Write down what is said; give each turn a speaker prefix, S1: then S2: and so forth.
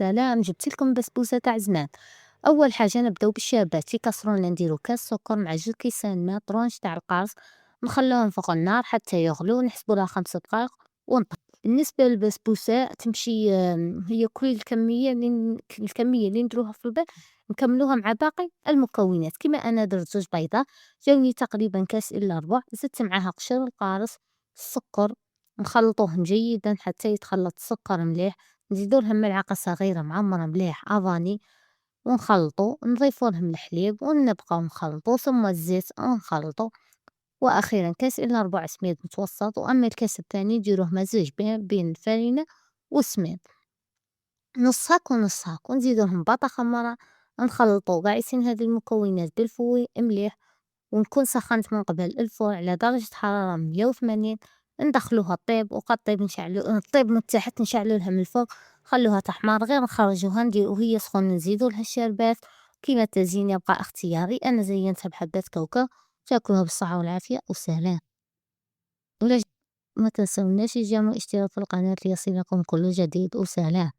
S1: سلام جبت لكم بسبوسة تاع زمان. أول حاجة نبداو بالشربات في كاسرونة نديرو كاس سكر مع 2 كيسان ما طرونج تاع القرص نخلوهم فوق النار حتى يغلو نحسبو لها 5 دقائق ونطفي. بالنسبة للبسبوسة تمشي هي كل الكمية اللي نديروها في البيض نكملوها مع باقي المكونات كيما أنا درت 2 بيضات جاوني تقريبا كاس إلا ربع زدت معاها قشر القارص السكر نخلطوهم جيدا حتى يتخلط السكر مليح نزيدو لهم ملعقة صغيرة معمرة مليح أفاني ونخلطو نضيفو لهم الحليب ونبقاو نخلطو ثم الزيت ونخلطو وأخيرا كاس إلا ربع سميد متوسط وأما الكاس الثاني نديروه مزيج بين الفرينة والسميد نص هاك ونص هاك ونزيدو لهم باطا خمرة نخلطو قاعسين هاد المكونات بالفوي مليح ونكون سخّنت من قبل الفرن على درجة حرارة 180 ندخلوها طيب وقد طيب طيب من تحت نشعلو لها من الفوق نخلوها تحمر غير نخرجوها وهي سخونة نزيدو لها الشربات كيما التزيين يبقى اختياري أنا زينتها بحبات كوكا تاكلوها بالصحة والعافية وسلام ولا ما تنسوناش الاشتراك في القناة ليصلكم كل جديد وسلام.